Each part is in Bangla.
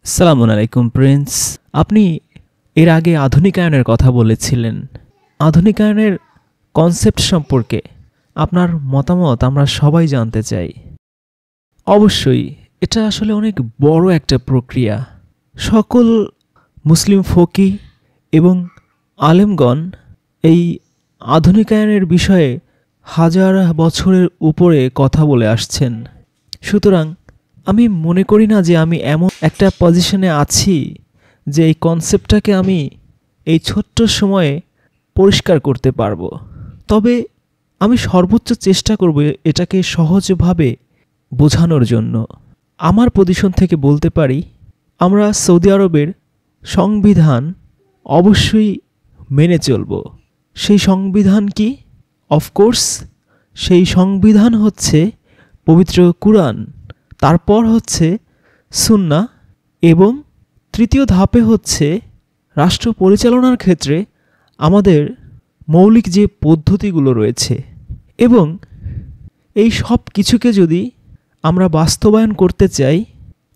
আসসালামু আলাইকুম প্রিন্স। আপনি এর আগে আধুনিকায়নের কথা বলেছিলেন। আধুনিকায়নের কনসেপ্ট সম্পর্কে আপনার মতামত আমরা সবাই জানতে চাই। অবশ্যই এটা আসলে অনেক বড় একটা প্রক্রিয়া। সকল মুসলিম ফকি এবং আলেমগণ এই আধুনিকায়নের বিষয়ে হাজার বছরের উপরে কথা বলে আসছেন। সুতরাং আমি মনে করি না যে আমি এমন একটা পজিশনে আছি যে এই কনসেপ্টটাকে আমি এই ছোট্ট সময়ে পরিষ্কার করতে পারবো। তবে আমি সর্বোচ্চ চেষ্টা করব এটাকে সহজভাবে বোঝানোর জন্য। আমার পজিশন থেকে বলতে পারি, আমরা সৌদি আরবের সংবিধান অবশ্যই মেনে চলব। সেই সংবিধান কি? অফকোর্স সেই সংবিধান হচ্ছে পবিত্র কুরআন, তারপর হচ্ছে সুন্নাহ এবং তৃতীয় ধাপে হচ্ছে রাষ্ট্র পরিচালনার ক্ষেত্রে আমাদের মৌলিক যে পদ্ধতিগুলো রয়েছে। এবং এই সব কিছুকে যদি আমরা বাস্তবায়ন করতে চাই,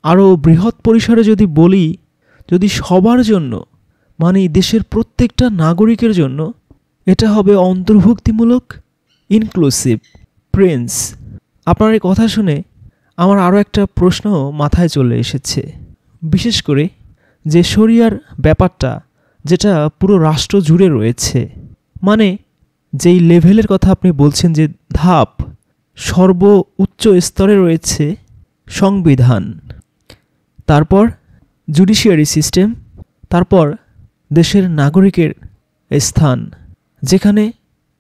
আরও বৃহৎ পরিসরে যদি বলি, যদি সবার জন্য মানে দেশের প্রত্যেকটা নাগরিকের জন্য, এটা হবে অন্তর্ভুক্তিমূলক, ইনক্লুসিভ। প্রিন্স, আপনার এই কথা শুনে আমার আরও একটা প্রশ্ন মাথায় চলে এসেছে। বিশেষ করে যে শরিয়ার ব্যাপারটা, যেটা পুরো রাষ্ট্র জুড়ে রয়েছে, মানে যেই লেভেলের কথা আপনি বলছেন, যে ধাপ, সর্ব উচ্চ স্তরে রয়েছে সংবিধান, তারপর জুডিশিয়ারি সিস্টেম, তারপর দেশের নাগরিকের স্থান, যেখানে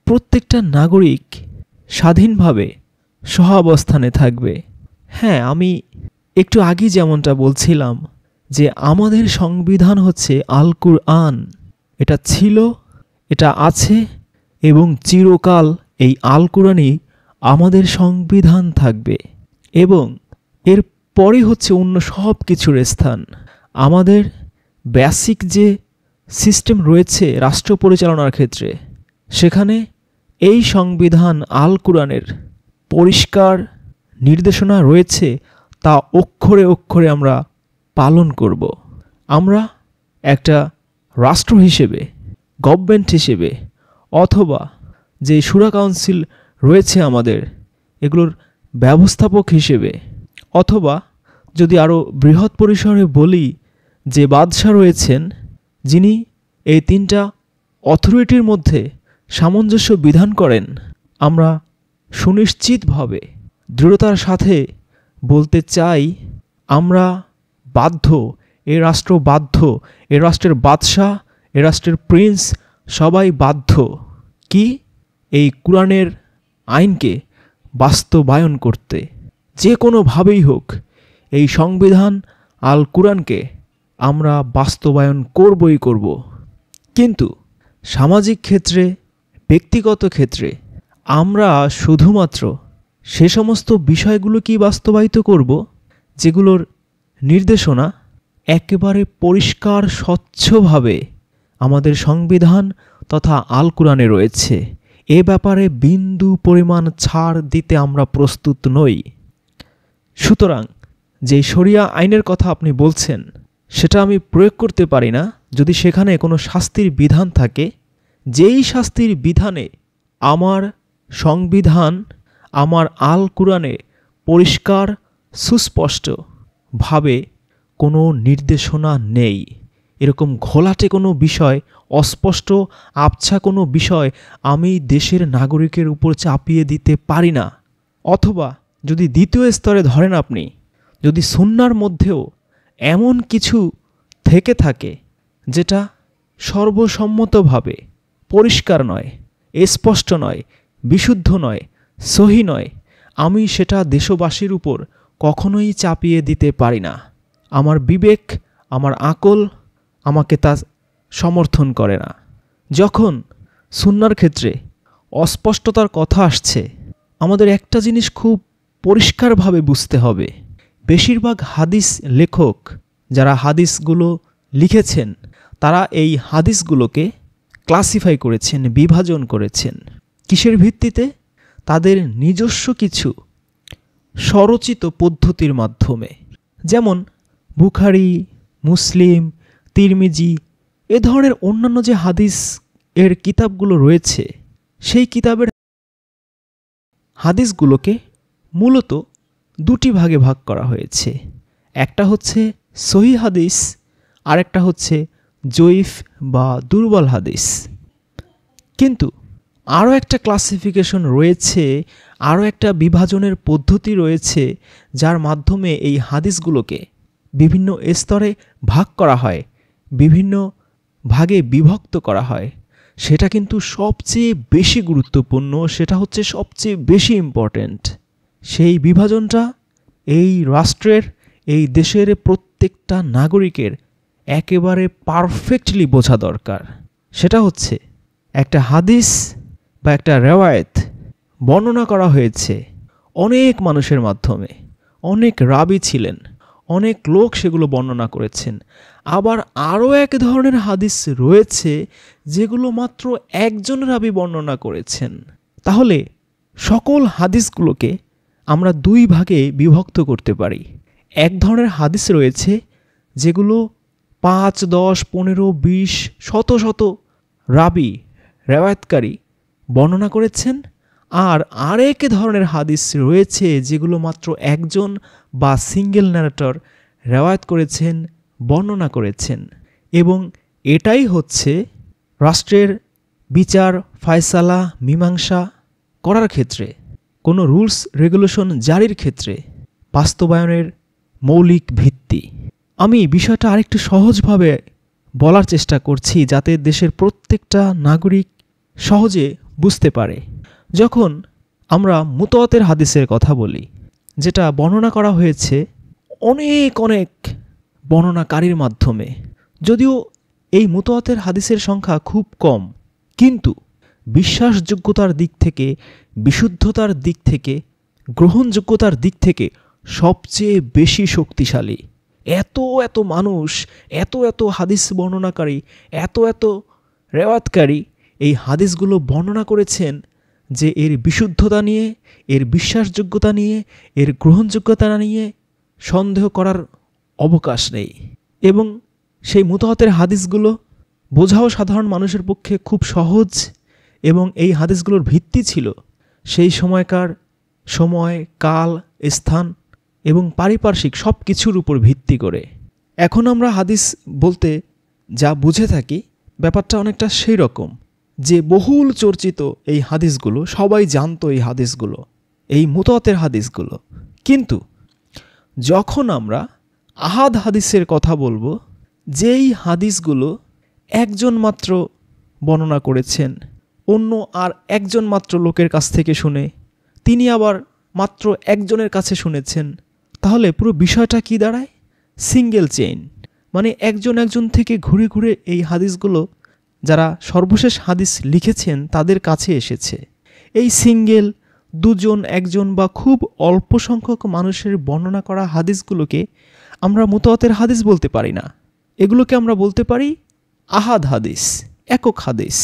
প্রত্যেকটা নাগরিক স্বাধীনভাবে সহাবস্থানে থাকবে। হ্যাঁ, আমি একটু আগে যেমনটা বলছিলাম যে আমাদের সংবিধান হচ্ছে আল কুরআন। এটা ছিল, এটা আছে এবং চিরকাল এই আল কুরআনই আমাদের সংবিধান থাকবে। এবং এর পরে হচ্ছে অন্য সব কিছুর স্থান। আমাদের বেসিক যে সিস্টেম রয়েছে রাষ্ট্র পরিচালনার ক্ষেত্রে, সেখানে এই সংবিধান আল কুরআনের পরিষ্কার নির্দেশনা রয়েছে, তা অক্ষরে অক্ষরে আমরা পালন করব। আমরা একটা রাষ্ট্র হিসেবে, গভর্নমেন্ট হিসেবে, অথবা যে শুরা কাউন্সিল রয়েছে আমাদের, এগুলোর ব্যবস্থাপক হিসেবে, অথবা যদি আরও বৃহৎ পরিসরে বলি, যে বাদশাহ রয়েছেন, যিনি এই তিনটা অথরিটির মধ্যে সামঞ্জস্য বিধান করেন, আমরা সুনিশ্চিতভাবে দৃঢ়তার সাথে বলতে চাই, আমরা বাধ্য, এ রাষ্ট্র বাধ্য, এ রাষ্ট্রের বাদশাহ, এ রাষ্ট্রের প্রিন্স সবাই বাধ্য কি এই কুরআনের আইনকে বাস্তবায়ন করতে। যে কোনোভাবেই হোক এই সংবিধান আল কুরআনকে আমরা বাস্তবায়ন করবই করব। কিন্তু সামাজিক ক্ষেত্রে, ব্যক্তিগত ক্ষেত্রে আমরা শুধুমাত্র সে সমস্ত বিষয়গুলো কি বাস্তবায়িত করব যেগুলোর নির্দেশনা একেবারে পরিষ্কার স্বচ্ছভাবে আমাদের সংবিধান তথা আল কুরআনে রয়েছে। এ ব্যাপারে বিন্দু পরিমাণ ছাড় দিতে আমরা প্রস্তুত নই। সুতরাং যে শরিয়া আইনের কথা আপনি বলছেন, সেটা আমি প্রয়োগ করতে পারি না যদি সেখানে কোনো শাস্তির বিধান থাকে, যেই শাস্তির বিধানে আমার সংবিধান, আমার আল কুরআনে পরিষ্কার সুস্পষ্টভাবে কোনো নির্দেশনা নেই। এরকম ঘোলাটে কোনো বিষয়, অস্পষ্ট আবছা কোনো বিষয় আমি দেশের নাগরিকের উপর চাপিয়ে দিতে পারি না। অথবা যদি দ্বিতীয় স্তরে ধরেন আপনি, যদি সুন্নাহর মধ্যেও এমন কিছু থেকে থাকে যেটা সর্বসম্মতভাবে পরিষ্কার নয়, স্পষ্ট নয়, বিশুদ্ধ নয়, সহি নয়, আমি সেটা দেশবাসীর উপর কখনোই চাপিয়ে দিতে পারি না। আমার বিবেক, আমার আকল আমাকে তা সমর্থন করে না। যখন সুন্নাহর ক্ষেত্রে অস্পষ্টতার কথা আসছে, আমাদের একটা জিনিস খুব পরিষ্কারভাবে বুঝতে হবে, বেশিরভাগ হাদিস লেখক যারা হাদিসগুলো লিখেছেন, তারা এই হাদিসগুলোকে ক্লাসিফাই করেছেন, বিভাজন করেছেন। কিসের ভিত্তিতে? তাদের নিজস্ব কিছু স্বরচিত পদ্ধতির মাধ্যমে। যেমন বুখারী, মুসলিম, তিরমিজি এ ধরনের অন্যান্য যে হাদিস এর কিতাবগুলো রয়েছে, সেই কিতাবের হাদিসগুলোকে মূলত দুটি ভাগে ভাগ করা হয়েছে। একটা হচ্ছে সহিহ হাদিস, আর একটা হচ্ছে জয়ীফ বা দুর্বল হাদিস। কিন্তু আরও একটা ক্লাসিফিকেশন রয়েছে, আরও একটা বিভাজনের পদ্ধতি রয়েছে, যার মাধ্যমে এই হাদিসগুলোকে বিভিন্ন স্তরে ভাগ করা হয়, বিভিন্ন ভাগে বিভক্ত করা হয়। সেটা কিন্তু সবচেয়ে বেশি গুরুত্বপূর্ণ, সেটা হচ্ছে সবচেয়ে বেশি ইম্পর্ট্যান্ট। সেই বিভাজনটা এই রাষ্ট্রের, এই দেশের প্রত্যেকটা নাগরিকের একেবারে পারফেক্টলি বোঝা দরকার। সেটা হচ্ছে একটা হাদিস বা একটা রেওয়ায়েত বর্ণনা করা হয়েছে অনেক মানুষের মাধ্যমে, অনেক রাবি ছিলেন, অনেক লোক সেগুলো বর্ণনা করেছেন। আবার আরও এক ধরনের হাদিস রয়েছে যেগুলো মাত্র একজন রাবি বর্ণনা করেছেন। তাহলে সকল হাদিসগুলোকে আমরা দুই ভাগে বিভক্ত করতে পারি। এক ধরনের হাদিস রয়েছে যেগুলো 5, 10, 15, 20, শত শত রাবি, রেওয়ায়েতকারী বর্ণনা করেছেন। আর আরেক ধরনের হাদিস রয়েছে যেগুলো মাত্র একজন বা সিঙ্গেল ন্যারেটর রেওয়ায়েত করেছেন, বর্ণনা করেছেন। এবং এটাই হচ্ছে রাষ্ট্রের বিচার, ফায়সালা, মীমাংসা করার ক্ষেত্রে, কোনো রুলস রেগুলেশন জারির ক্ষেত্রে বাস্তবায়নের মৌলিক ভিত্তি। আমি বিষয়টা আরেকটু সহজভাবে বলার চেষ্টা করছি যাতে দেশের প্রত্যেকটা নাগরিক সহজে বুঝতে পারে। যখন আমরা মুতওয়াতের হাদিসের কথা বলি, যেটা বর্ণনা করা হয়েছে অনেক অনেক বর্ণনাকারীর মাধ্যমে, যদিও এই মুতওয়াতের হাদিসের সংখ্যা খুব কম, কিন্তু বিশ্বাসযোগ্যতার দিক থেকে, বিশুদ্ধতার দিক থেকে, গ্রহণযোগ্যতার দিক থেকে সবচেয়ে বেশি শক্তিশালী। এত এত মানুষ, এত এত হাদিস বর্ণনাকারী, এত এত রেওয়াতকারী এই হাদিসগুলো বর্ণনা করেছেন যে এর বিশুদ্ধতা নিয়ে, এর বিশ্বাসযোগ্যতা নিয়ে, এর গ্রহণযোগ্যতা নিয়ে সন্দেহ করার অবকাশ নেই। এবং সেই মুতওয়াতের হাদিসগুলো বোঝাও সাধারণ মানুষের পক্ষে খুব সহজ। এবং এই হাদিসগুলোর ভিত্তি ছিল সেই সময়কার সময়, কাল, স্থান এবং পারিপার্শ্বিক সব কিছুর উপর ভিত্তি করে। এখন আমরা হাদিস বলতে যা বুঝে থাকি, ব্যাপারটা অনেকটা সেই রকম যে বহুল চর্চিত এই হাদিসগুলো, সবাই জানতো এই হাদিসগুলো, এই মুতওয়াতের হাদিসগুলো। কিন্তু যখন আমরা আহাদ হাদিসের কথা বলবো, যেই হাদিসগুলো একজন মাত্র বর্ণনা করেছেন, অন্য আর একজন মাত্র লোকের কাছ থেকে শুনে, তিনি আবার মাত্র একজনের কাছে শুনেছেন, তাহলে পুরো বিষয়টা কি দাঁড়ায়? Single chain. মানে একজন একজন থেকে ঘুরে ঘুরে এই হাদিসগুলো যারা সর্বশেষ হাদিস লিখেছেন তাদের কাছে এসেছে। এই সিঙ্গেল, দুজন, একজন বা খুব অল্প সংখ্যক মানুষের বর্ণনা করা হাদিসগুলোকে আমরা মুতওয়াতের হাদিস বলতে পারি না। এগুলোকে আমরা বলতে পারি আহাদ হাদিস, একক হাদিস।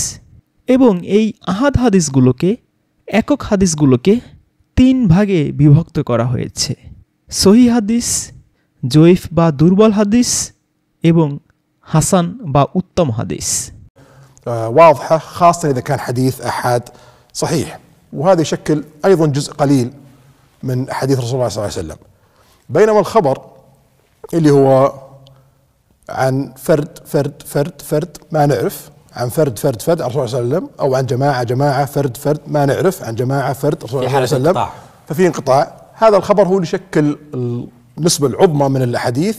এবং এই আহাদ হাদিসগুলোকে, একক হাদিসগুলোকে 3 ভাগে বিভক্ত করা হয়েছে: সহিহ হাদিস, জয়ীফ বা দুর্বল হাদিস এবং হাসান বা উত্তম হাদিস। واضحة خاصة إذا كان حديث أحاد صحيح، وهذا يشكل أيضا جزء قليل من حديث رسول الله صلى الله عليه وسلم. بينما الخبر اللي هو عن فرد ما نعرف، عن فرد عن رسول الله صلى الله عليه وسلم، أو عن جماعة فرد ما نعرف، عن جماعة فرد رسول الله صلى الله عليه وسلم، ففي انقطاع. هذا الخبر هو اللي يشكل النسبة العظمى من الأحاديث.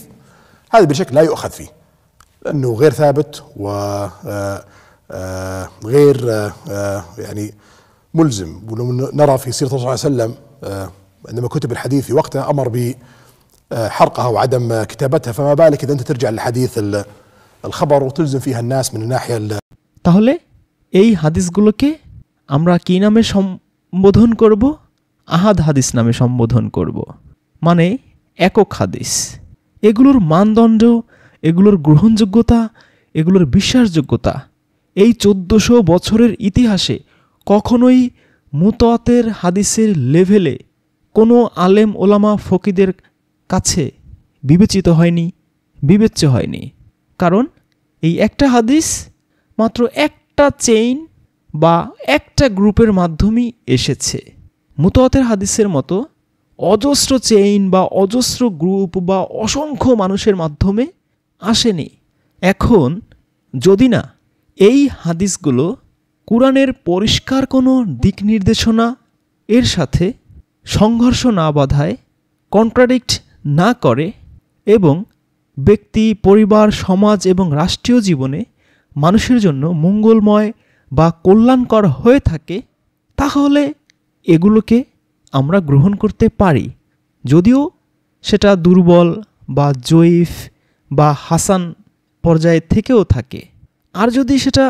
هذا بشكل لا يؤخذ فيه لأنه غير ثابت وغير يعني ملزم. ولو نرى في سيرة الرسول صلى الله عليه وسلم عندما كتب الحديث في وقتها أمر بحرقها وعدم كتابتها، فما بالك إذا أنت ترجع لحديث الخبر وتلزم فيها الناس من الناحية তাহলে এই হাদিসগুলোকে আমরা কি নামে সম্বোধন করব? আহাদ হাদিস নামে সম্বোধন করব, মানে একক হাদিস। এগুলোর মানদণ্ড, এগুলোর গ্রহণযোগ্যতা, এগুলোর বিশ্বাসযোগ্যতা এই 1400 বছরের ইতিহাসে কখনোই মুতওয়াতের হাদিসের লেভেলে কোনো আলেম ওলামা ফকিদের কাছে বিবেচিত হয়নি, বিবেচ্য হয়নি। কারণ এই একটা হাদিস মাত্র একটা চেইন বা একটা গ্রুপের মাধ্যমেই এসেছে। মুতওয়াতির হাদিসের মতো অজস্র চেইন বা অজস্র গ্রুপ বা অসংখ্য মানুষের মাধ্যমে আসেনি। এখন যদি না এই হাদিসগুলো কুরআনের পরিষ্কার কোনো দিক নির্দেশনা এর সাথে সংঘর্ষ না বাধায়, কন্ট্রাডিক্ট না করে এবং ব্যক্তি, পরিবার, সমাজ এবং রাষ্ট্রীয় জীবনে মানুষের জন্য মঙ্গলময় বা কল্যাণকর হয়ে থাকে, তাহলে এগুলোকে আমরা গ্রহণ করতে পারি, যদিও সেটা দুর্বল বা জয়ীফ বা হাসান পর্যায়ে থেকেও থাকে। আর যদি সেটা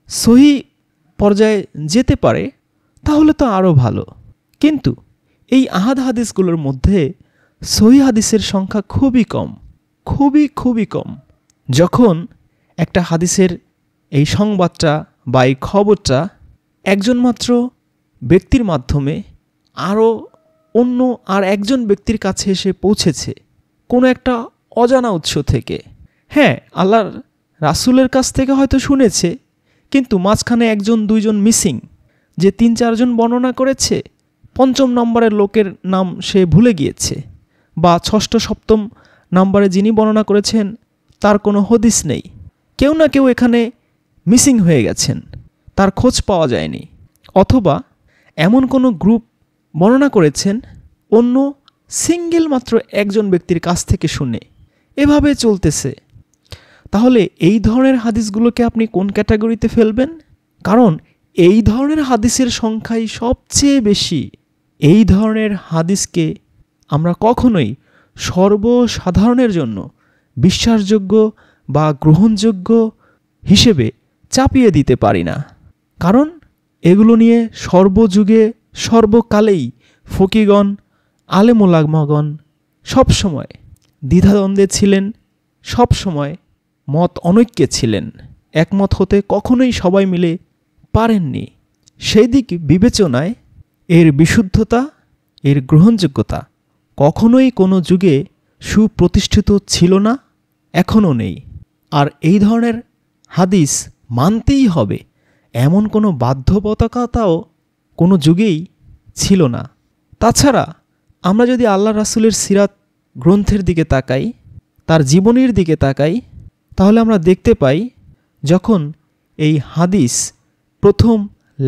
সহি পর্যায়ে যেতে পারে তাহলে তো আরও ভালো। কিন্তু এই আহাদ হাদিসগুলোর মধ্যে সহি হাদিসের সংখ্যা খুবই কম, খুবই কম। যখন একটা হাদিসের এই সংবাদটা বা এই খবরটা একজন মাত্র ব্যক্তির মাধ্যমে আরও অন্য আর একজন ব্যক্তির কাছে এসে পৌঁছেছে কোনো একটা অজানা উৎস থেকে, হ্যাঁ আল্লাহর রাসূলের কাছ থেকে হয়তো শুনেছে, কিন্তু মাঝখানে একজন দুইজন মিসিং, যে ৩-৪ জন বর্ণনা করেছে ৫ম নম্বরের লোকের নাম সে ভুলে গিয়েছে, বা ৬ষ্ঠ ৭ম নম্বরে যিনি বর্ণনা করেছেন তার কোনো হদিস নেই। কেউ না কেউ এখানে মিসিং হয়ে গেছেন, তার খোঁজ পাওয়া যায়নি। অথবা এমন কোনো গ্রুপ বর্ণনা করেছেন অন্য সিঙ্গেল মাত্র একজন ব্যক্তির কাছ থেকে শুনে, এভাবে চলতেছে। তাহলে এই ধরনের হাদিসগুলোকে আপনি কোন ক্যাটাগরিতে ফেলবেন? কারণ এই ধরনের হাদিসের সংখ্যাই সবচেয়ে বেশি। এই ধরনের হাদিসকে আমরা কখনোই সর্বসাধারণের জন্য বিশ্বাসযোগ্য বা গ্রহণযোগ্য হিসেবে চাপিয়ে দিতে পারি না। কারণ এগুলো নিয়ে সর্বযুগে সর্বকালেই ফকিগণ, আলেম ওলামাগণ সবসময় দ্বিধাদ্বন্দ্বে ছিলেন, সবসময় মত অনৈক্যে ছিলেন, একমত হতে কখনোই সবাই মিলে পারেননি। সেই দিক বিবেচনায় এর বিশুদ্ধতা, এর গ্রহণযোগ্যতা কখনোই কোনো যুগে সুপ্রতিষ্ঠিত ছিল না, এখনও নেই। আর এই ধরনের হাদিস মানতেই হবে এমন কোনো বাধ্যবাধকতাও কোনো যুগেই ছিল না। তাছাড়া আমরা যদি আল্লাহ রাসূলের সিরাত গ্রন্থের দিকে তাকাই, তার জীবনীর দিকে তাকাই, তাহলে আমরা দেখতে পাই যখন এই হাদিস প্রথম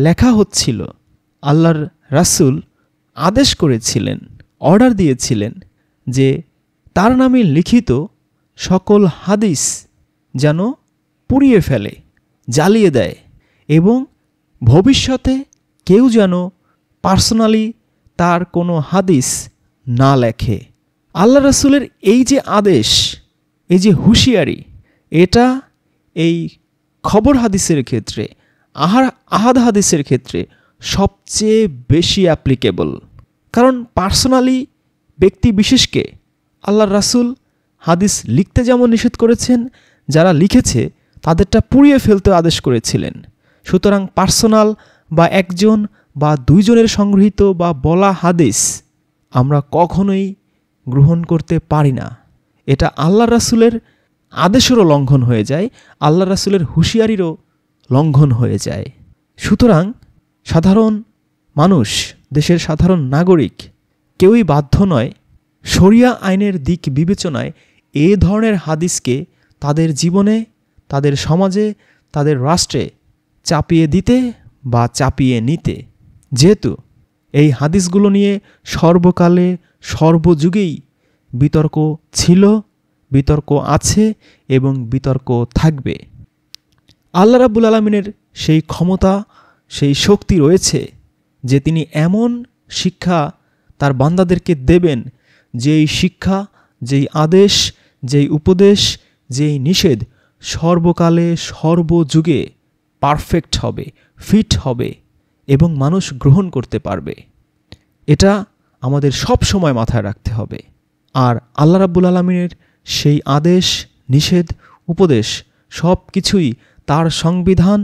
লেখা হচ্ছিল, আল্লাহর রাসূল আদেশ করেছিলেন, অর্ডার দিয়েছিলেন যে তার নামে লিখিত সকল হাদিস যেন পুড়িয়ে ফেলে, জ্বালিয়ে দেয়, এবং ভবিষ্যতে কেউ যেন পার্সোনালি তার কোনো হাদিস না লেখে। আল্লাহ রাসূলের এই যে আদেশ, এই যে হুঁশিয়ারি, এটা এই খবর হাদিসের ক্ষেত্রে, আহাদ হাদিসের ক্ষেত্রে সবচেয়ে বেশি অ্যাপ্লিকেবল। কারণ পার্সোনালি ব্যক্তি বিশেষকে আল্লাহর রাসূল হাদিস লিখতে যেমন নিষেধ করেছেন, যারা লিখেছে তাদেরটা পুড়িয়ে ফেলতে আদেশ করেছিলেন। সুতরাং পার্সোনাল বা একজন বা দুইজনের সংগৃহীত বা বলা হাদিস আমরা কখনোই গ্রহণ করতে পারি না। এটা আল্লাহর রাসূলের আদেশেরও লঙ্ঘন হয়ে যায়, আল্লাহর রাসূলের হুঁশিয়ারিরও লঙ্ঘন হয়ে যায়। সুতরাং সাধারণ মানুষ, দেশের সাধারণ নাগরিক কেউই বাধ্য নয় শরিয়া আইনের দিক বিবেচনায় এ ধরনের হাদিসকে তাদের জীবনে, তাদের সমাজে, তাদের রাষ্ট্রে চাপিয়ে দিতে বা চাপিয়ে নিতে। যেহেতু এই হাদিসগুলো নিয়ে সর্বকালে সর্বযুগেই বিতর্ক ছিল, বিতর্ক আছে এবং বিতর্ক থাকবে। আল্লাহ রাব্বুল আলামিনের সেই ক্ষমতা, সেই শক্তি রয়েছে যে তিনি এমন শিক্ষা তার বান্দাদেরকে দেবেন, যেই শিক্ষা, যেই আদেশ, যেই উপদেশ, যেই নিষেধ সর্বকালে সর্বযুগে পারফেক্ট হবে, ফিট হবে এবং মানুষ গ্রহণ করতে পারবে। এটা আমাদের সব সময় মাথায় রাখতে হবে। আর আল্লাহ রাব্বুল আলামিনের সেই আদেশ, নিষেধ, উপদেশ সব কিছুই তার সংবিধান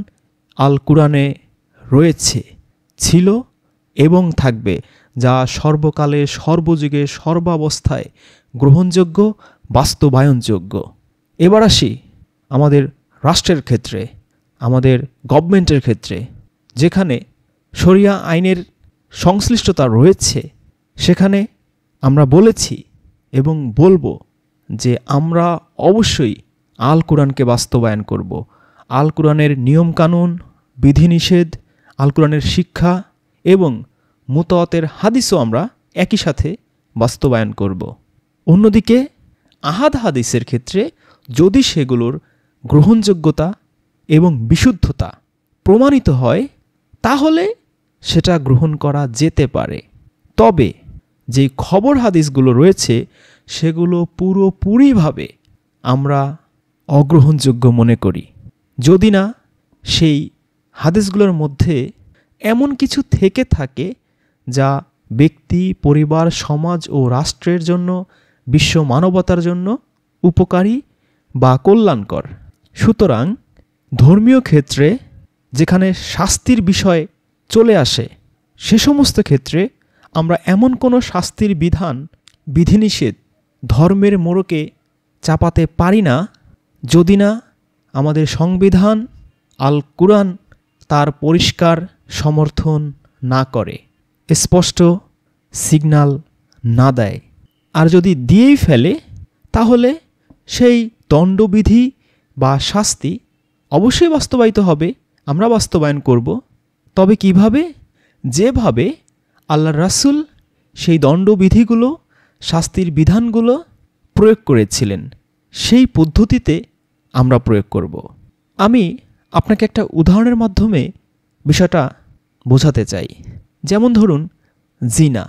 আল কুরআনে রয়েছে, ছিল এবং থাকবে, যা সর্বকালে সর্বযুগে সর্বাবস্থায় গ্রহণযোগ্য, বাস্তবায়নযোগ্য। এবার আসি আমাদের রাষ্ট্রের ক্ষেত্রে, আমাদের গভর্নমেন্টের ক্ষেত্রে, যেখানে শরিয়া আইনের সংশ্লিষ্টতা রয়েছে, সেখানে আমরা বলেছি এবং বলবো যে আমরা অবশ্যই আল কোরআনকে বাস্তবায়ন করব। আল কোরআনের নিয়মকানুন, বিধিনিষেধ, আল কোরআনের শিক্ষা এবং মুতাওয়াতের হাদিসও আমরা একই সাথে বাস্তবায়ন করব। অন্যদিকে আহাদ হাদিসের ক্ষেত্রে যদি সেগুলোর গ্রহণযোগ্যতা এবং বিশুদ্ধতা প্রমাণিত হয় তাহলে সেটা গ্রহণ করা যেতে পারে। তবে যে খবর হাদিসগুলো রয়েছে সেগুলো পুরোপুরিভাবে আমরা অগ্রহণযোগ্য মনে করি, যদি না সেই হাদিসগুলোর মধ্যে এমন কিছু থেকে থাকে যা ব্যক্তি, পরিবার, সমাজ ও রাষ্ট্রের জন্য, বিশ্ব মানবতার জন্য উপকারী বা কল্যাণকর। সুতরাং ধর্মীয় ক্ষেত্রে যেখানে শাস্তির বিষয় চলে আসে সে সমস্ত ক্ষেত্রে আমরা এমন কোনো শাস্তির বিধান, বিধিনিষেধ ধর্মের মোড়কে চাপাতে পারি না যদি না আমাদের সংবিধান আল কুরআন তার পরিষ্কার সমর্থন না করে, স্পষ্ট সিগন্যাল না দেয়। আর যদি দিয়েই ফেলে তাহলে সেই দণ্ডবিধি বা শাস্তি অবশ্যই বাস্তবায়িত হবে, আমরা বাস্তবায়ন করব। তবে কিভাবে? যেভাবে আল্লাহর রাসূল সেই দণ্ডবিধিগুলো, শাস্তির বিধানগুলো প্রয়োগ করেছিলেন সেই পদ্ধতিতে আমরা প্রয়োগ করব। আমি আপনাকে একটা উদাহরণের মাধ্যমে বিষয়টা বোঝাতে চাই। যেমন ধরুন জিনা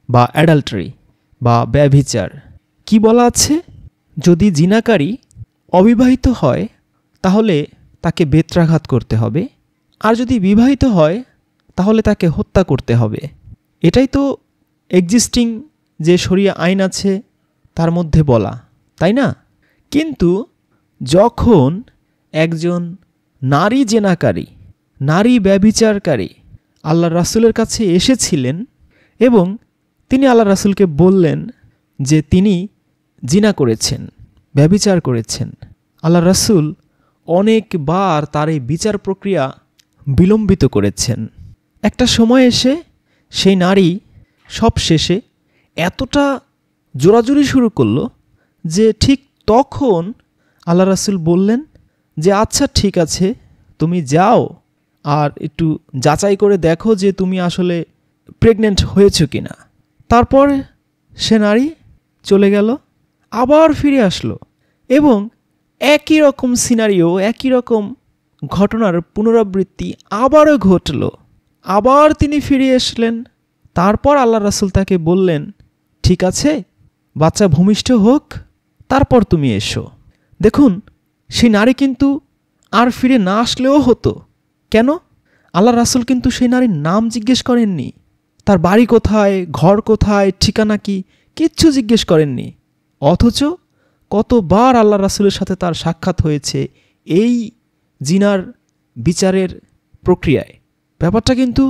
বা অ্যাডাল্টারি বা ব্যভিচার। কি বলা আছে? যদি জিনাকারী অবিবাহিত হয় তাহলে তাকে বেত্রাঘাত করতে হবে, আর যদি বিবাহিত হয় তাহলে তাকে হত্যা করতে হবে। এটাই তো এক্সিস্টিং যে শরিয়া আইন আছে তার মধ্যে বলা, তাই না? কিন্তু যখন একজন নারী জেনাকারী, নারী ব্যভিচারকারী আল্লাহর রাসূলের কাছে এসেছিলেন এবং তিনি আল্লাহর রাসূলকে বললেন যে তিনি জিনা করেছেন, ব্যভিচার করেছেন, আল্লাহর রাসূল অনেকবার তার এই বিচার প্রক্রিয়া বিলম্বিত করেছেন। একটা সময় এসে সেই নারী সব শেষে এতটা জোরাজুরি শুরু করলো যে ঠিক তখন আল্লাহ রাসূল বললেন যে আচ্ছা ঠিক আছে, তুমি যাও আর একটু যাচাই করে দেখো যে তুমি আসলে প্রেগনেন্ট হয়েছো কিনা। তারপর সে নারী চলে গেল, আবার ফিরে আসলো এবং একই রকম সিনারিও, একই রকম ঘটনার পুনরাবৃত্তি আবারও ঘটল। আবার তিনি ফিরে আসলেন। তারপর আল্লাহ রাসূল তাকে বললেন ঠিক আছে, বাচ্চা ভূমিষ্ঠ হোক, তারপর তুমি এসো। দেখুন সেই নারী কিন্তু আর ফিরে না আসলেও হতো। কেন? আল্লাহ রাসূল কিন্তু সেই নারীর নাম জিজ্ঞেস করেননি, তার বাড়ি কোথায়, ঘর কোথায়, ঠিকানা কি, কিচ্ছু জিজ্ঞেস করেননি। অথচ কতবার আল্লাহ রাসূলের সাথে তার সাক্ষাৎ হয়েছে এই জিনার বিচারের প্রক্রিয়ায়। ব্যাপারটা কিন্তু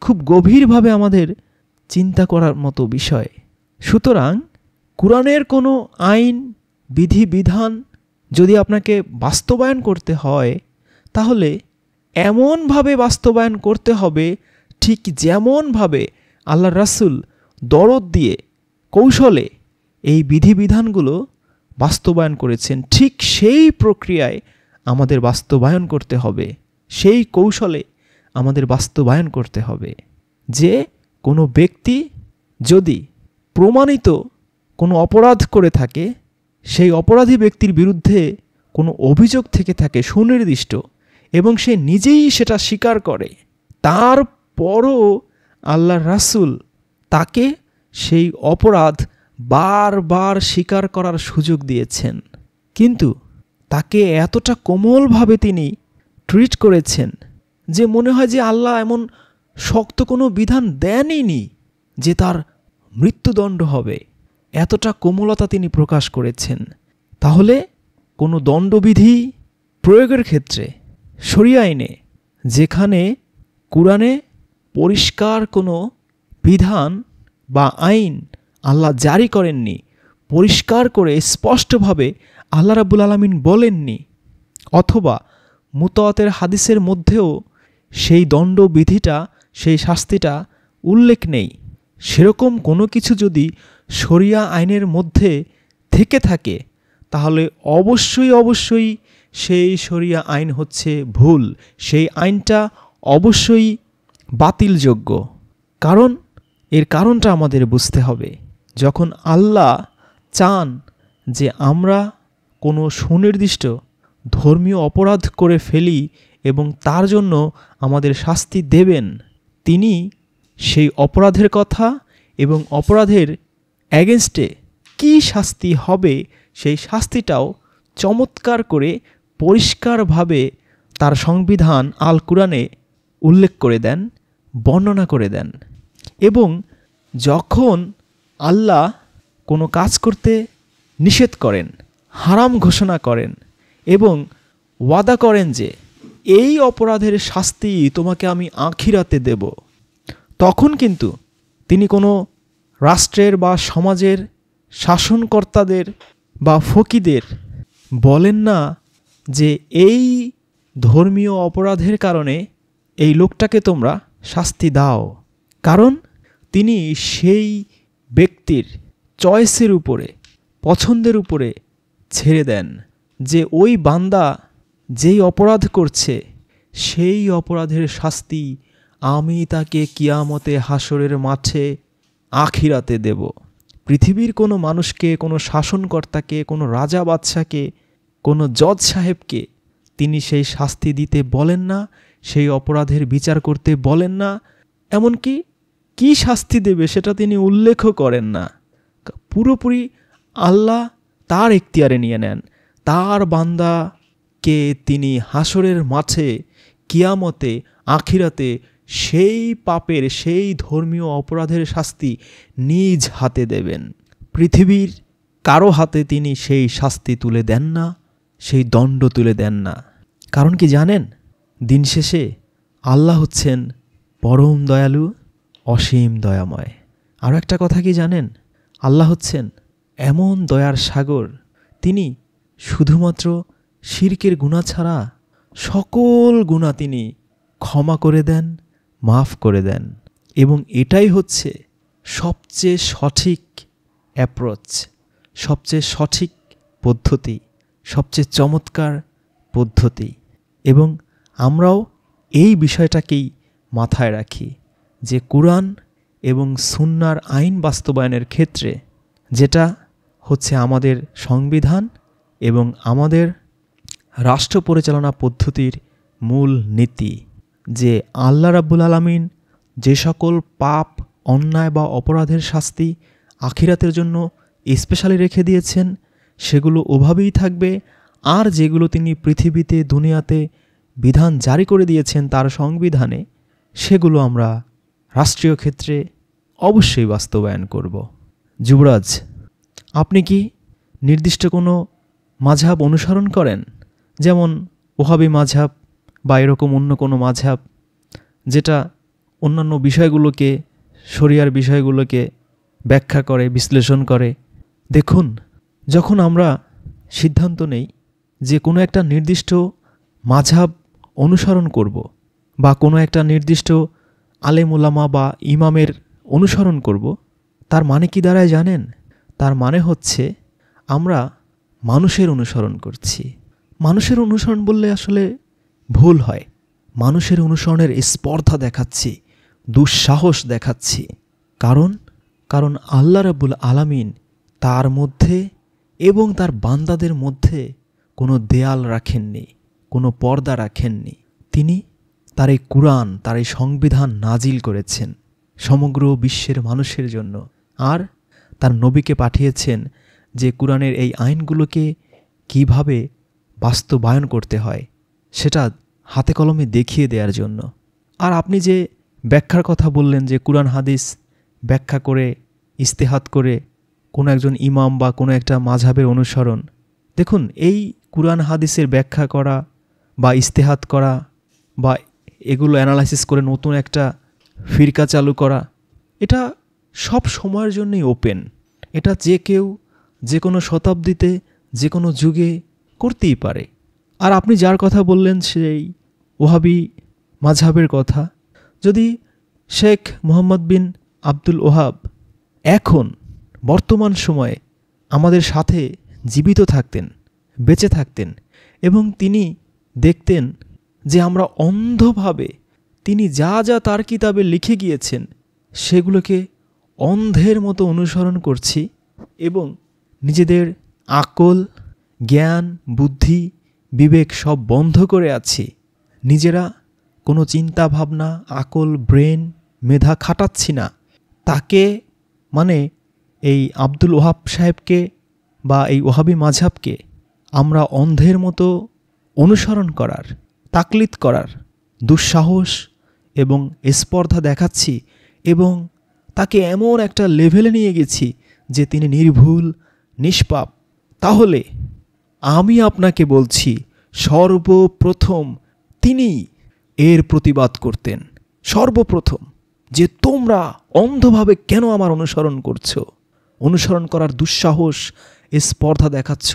খুব গভীরভাবে আমাদের চিন্তা করার মতো বিষয়। সুতরাং কুরআনের কোনো আইন, বিধি, বিধান যদি আপনাকে বাস্তবায়ন করতে হয় তাহলে এমনভাবে বাস্তবায়ন করতে হবে ঠিক যেমনভাবে আল্লাহর রাসূল দরদ দিয়ে কৌশলে এই বিধিবিধানগুলো বাস্তবায়ন করেছেন, ঠিক সেই প্রক্রিয়ায় আমাদের বাস্তবায়ন করতে হবে, সেই কৌশলে আমাদের বাস্তবায়ন করতে হবে। যে কোনো ব্যক্তি যদি প্রমাণিত কোনো অপরাধ করে থাকে, সেই অপরাধী ব্যক্তির বিরুদ্ধে কোনো অভিযোগ থেকে থাকে সুনির্দিষ্ট এবং সে নিজেই সেটা স্বীকার করে, তারপরও আল্লাহর রাসূল তাকে সেই অপরাধ বারবার স্বীকার করার সুযোগ দিয়েছেন, কিন্তু তাকে এতটা কোমলভাবে তিনি ট্রিট করেছেন যে মনে হয় যে আল্লাহ এমন শক্ত কোনো বিধান দেনইনি যে তার মৃত্যুদণ্ড হবে। এতটা কোমলতা তিনি প্রকাশ করেছেন। তাহলে কোনো দণ্ডবিধি প্রয়োগের ক্ষেত্রে শরিয়া আইনে যেখানে কুরআনে পরিষ্কার কোনো বিধান বা আইন আল্লাহ জারি করেননি, পরিষ্কার করে স্পষ্টভাবে আল্লাহ রাব্বুল আলামিন বলেননি, অথবা মুতাওয়াতের হাদিসের মধ্যেও সেই দণ্ডবিধিটা, সেই শাস্তিটা উল্লেখ নেই। সেরকম কোনো কিছু যদি শরিয়া আইনের মধ্যে থেকে থাকে, তাহলে অবশ্যই সেই শরিয়া আইন হচ্ছে ভুল, সেই আইনটা অবশ্যই বাতিলযোগ্য। কারণ এর কারণটা আমাদের বুঝতে হবে। যখন আল্লাহ চান যে আমরা কোনো সুনির্দিষ্ট ধর্মীয় অপরাধ করে ফেলি এবং তার জন্য আমাদের শাস্তি দেবেন, তিনি সেই অপরাধের কথা এবং অপরাধের অ্যাগেনস্টে কী শাস্তি হবে সেই শাস্তিটাও চমৎকার করে পরিষ্কারভাবে তার সংবিধান আল কুরআনে উল্লেখ করে দেন, বর্ণনা করে দেন। এবং যখন আল্লাহ কোনো কাজ করতে নিষেধ করেন, হারাম ঘোষণা করেন এবং ওয়াদা করেন যে এই অপরাধের শাস্তি তোমাকে আমি আখিরাতে দেব, তখন কিন্তু তিনি কোনো রাষ্ট্রের বা সমাজের শাসনকর্তাদের বা ফকিদের বলেন না যে এই ধর্মীয় অপরাধের কারণে এই লোকটাকে তোমরা শাস্তি দাও। কারণ তিনি সেই ব্যক্তির চয়েসের উপরে, পছন্দের উপরে ছেড়ে দেন যে ওই বান্দা যেই অপরাধ করছে সেই অপরাধের শাস্তি আমি তাকে কিয়ামতে হাসরের মাঠে আখিরাতে দেব। পৃথিবীর কোনো মানুষকে, কোনো শাসনকর্তাকে, কোনো রাজা বাদশাকে, কোনো জজ সাহেবকে তিনি সেই শাস্তি দিতে বলেন না, সেই অপরাধের বিচার করতে বলেন না, এমনকি কী শাস্তি দেবে সেটা তিনি উল্লেখও করেন না। পুরোপুরি আল্লাহ তার এখতিয়ারে নিয়ে নেন। তার বান্দাকে তিনি হাসরের মাঠে কিয়ামতে আখিরাতে সেই পাপের, সেই ধর্মীয় অপরাধের শাস্তি নিজ হাতে দেবেন। পৃথিবীর কারো হাতে তিনি সেই শাস্তি তুলে দেন না, সেই দণ্ড তুলে দেন না। কারণ কি জানেন? দিন শেষে আল্লাহ হচ্ছেন পরম দয়ালু, অসীম দয়াময়। আরও একটা কথা কি জানেন? আল্লাহ হচ্ছেন এমন দয়ার সাগর, তিনি শুধুমাত্র শিরকের গুনাহ ছাড়া সকল গুনাহ তিনি ক্ষমা করে দেন, মাফ করে দেন। এবং এটাই হচ্ছে সবচেয়ে সঠিক অ্যাপ্রোচ, সবচেয়ে সঠিক পদ্ধতি, সবচেয়ে চমৎকার পদ্ধতি। এবং আমরাও এই বিষয়টাকেই মাথায় রাখি যে কুরআন এবং সুন্নাহর আইন বাস্তবায়নের ক্ষেত্রে, যেটা হচ্ছে আমাদের সংবিধান এবং আমাদের রাষ্ট্র পরিচালনা পদ্ধতির মূল নীতি, যে আল্লাহ রাব্বুল আলামিন যে সকল পাপ, অন্যায় বা অপরাধের শাস্তি আখিরাতের জন্য স্পেশালি রেখে দিয়েছেন সেগুলো ওভাবেই থাকবে। আর যেগুলো তিনি পৃথিবীতে, দুনিয়াতে বিধান জারি করে দিয়েছেন তার সংবিধানে, সেগুলো আমরা রাষ্ট্রীয় ক্ষেত্রে অবশ্যই বাস্তবায়ন করব। যুবরাজ, আপনি কি নির্দিষ্ট কোনো মাযহাব অনুসরণ করেন? যেমন ওহাবী মাযহাব বা এরকম অন্য কোনো মাযহাব যেটা অন্যান্য বিষয়গুলোকে, শরিয়ার বিষয়গুলোকে ব্যাখ্যা করে, বিশ্লেষণ করে? দেখুন, যখন আমরা সিদ্ধান্ত নেই যে কোনো একটা নির্দিষ্ট মাযহাব অনুসরণ করব বা কোনো একটা নির্দিষ্ট আলেম ওলামা বা ইমামের অনুসরণ করব, তার মানে কি দাঁড়ায় জানেন? তার মানে হচ্ছে আমরা মানুষের অনুসরণ করছি। মানুষের অনুসরণ বললে আসলে ভুল হয়। মানুষের অনুসরণের স্পর্ধা দেখাচ্ছি, দুঃসাহস দেখাচ্ছি। কারণ আল্লাহ রাব্বুল আলামিন তার মধ্যে এবং তার বান্দাদের মধ্যে কোনো দেয়াল রাখেননি, কোনো পর্দা রাখেননি। তিনি তার এই কুরআন, তার এই সংবিধান নাজিল করেছেন সমগ্র বিশ্বের মানুষের জন্য। আর তার নবীকে পাঠিয়েছেন যে কুরআনের এই আইনগুলোকে কিভাবে বাস্তবায়ন করতে হয় সেটা হাতে কলমে দেখিয়ে দেওয়ার জন্য। আর আপনি যে ব্যাখ্যার কথা বললেন যে কুরআন হাদিস ব্যাখ্যা করে, ইস্তেহাদ করে কোনো একজন ইমাম বা কোনো একটা মাযহাবের অনুসরণ, দেখুন, এই কুরআন হাদিসের ব্যাখ্যা করা বা ইস্তেহাদ করা বা এগুলো অ্যানালাইসিস করে নতুন একটা ফিরকা চালু করা, এটা সব সময়ের জন্যই ওপেন। এটা যে কেউ, যে কোনো শতাব্দীতে, যে কোনো যুগে করতেই পারে। আর আপনি যার কথা বললেন সেই ওহাবি মাযহাবের কথা, যদি শেখ মুহাম্মদ বিন আব্দুল ওহাব এখন বর্তমান সময়ে আমাদের সাথে জীবিত থাকতেন, বেঁচে থাকতেন, এবং তিনি দেখতেন যে আমরা অন্ধভাবে তিনি যা যা তার কিতাবে লিখে গিয়েছেন সেগুলোকে অন্ধের মতো অনুসরণ করছি এবং নিজেদের আকল, জ্ঞান, বুদ্ধি, বিবেক সব বন্ধ করে আছি, নিজেরা কোনো চিন্তা ভাবনা, আকল, ব্রেন, মেধা খাটাচ্ছি না, তাকে মানে এই আব্দুল ওহাব সাহেবকে বা এই ওহাবি মাযহাবকে আমরা অন্ধের মতো অনুসরণ করার, তাকলিদ করার দুঃসাহস এবং স্পর্ধা দেখাচ্ছি এবং তাকে এমন একটা লেভেলে নিয়ে গেছি যে তিনি নির্ভুল, নিষ্পাপ। তাহলে আমি আপনাকে বলছি, সর্বপ্রথম তিনি এর প্রতিবাদ করতেন, সর্বপ্রথম, যে তোমরা অন্ধভাবে কেন আমার অনুসরণ করছো, অনুসরণ করার দুঃসাহস, স্পর্ধা দেখাচ্ছ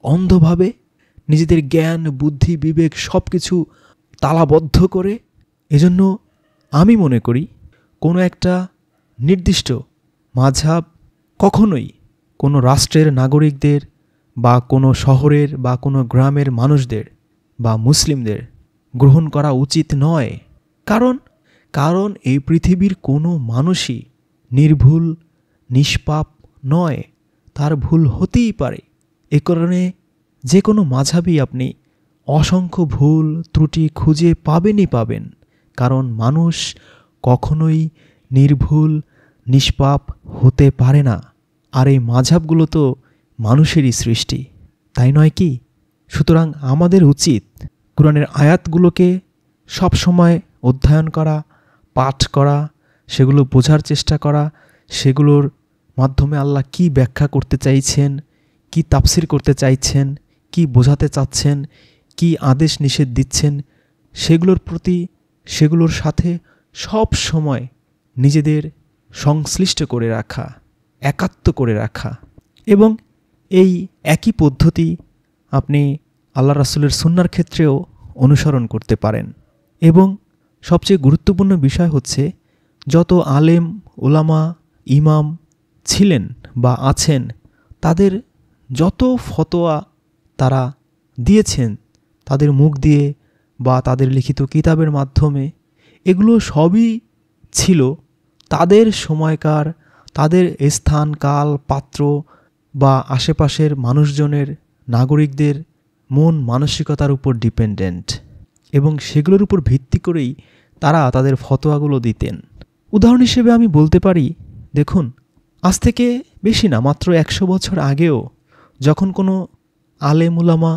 অন্ধভাবে, নিজেদের জ্ঞান, বুদ্ধি, বিবেক সব কিছু তালাবদ্ধ করে। এজন্য আমি মনে করি কোনো একটা নির্দিষ্ট মাযহাব কখনোই কোনো রাষ্ট্রের নাগরিকদের বা কোনো শহরের বা কোনো গ্রামের মানুষদের বা মুসলিমদের গ্রহণ করা উচিত নয়। কারণ এই পৃথিবীর কোনো মানুষই নির্ভুল, নিষ্পাপ নয়, তার ভুল হতেই পারে। এ কারণে যে কোনো মাযহাবই আপনি অসংখ্য ভুল ত্রুটি খুঁজে পাবেন, কারণ মানুষ কখনোই নির্ভুল, নিষ্পাপ হতে পারে না। আর এই মাযহাবগুলো তো মানুষেরই সৃষ্টি, তাই নয় কি? সুতরাং আমাদের উচিত কোরআনের আয়াতগুলোকে সবসময় অধ্যয়ন করা, পাঠ করা, সেগুলো বোঝার চেষ্টা করা, সেগুলোর মাধ্যমে আল্লাহ কি ব্যাখ্যা করতে চাইছেন, কি তাফসির করতে চাইছেন, কি বোঝাতে চাচ্ছেন, কি আদেশ নিষেধ দিচ্ছেন, সেগুলোর প্রতি, সেগুলোর সাথে সব সময় নিজেদের সংশ্লিষ্ট করে রাখা, একাত্ম করে রাখা। এবং এই একই পদ্ধতি আপনি আল্লাহ রাসূলের সুন্নাহর ক্ষেত্রেও অনুসরণ করতে পারেন। এবং সবচেয়ে গুরুত্বপূর্ণ বিষয় হচ্ছে, যত আলেম, ওলামা, ইমাম ছিলেন বা আছেন, তাদের যত ফতোয়া তারা দিয়েছেন তাদের মুখ দিয়ে বা তাদের লিখিত কিতাবের মাধ্যমে, এগুলো সবই ছিল তাদের সময়কার, তাদের স্থান, কাল, পাত্র বা আশেপাশের মানুষজনের, নাগরিকদের মন মানসিকতার উপর ডিপেন্ডেন্ট, এবং সেগুলোর উপর ভিত্তি করেই তারা তাদের ফতোয়াগুলো দিতেন। উদাহরণ হিসেবে আমি বলতে পারি, দেখুন, আজ থেকে বেশি না, মাত্র 100 বছর আগেও যখন কোনো আলেম উলামা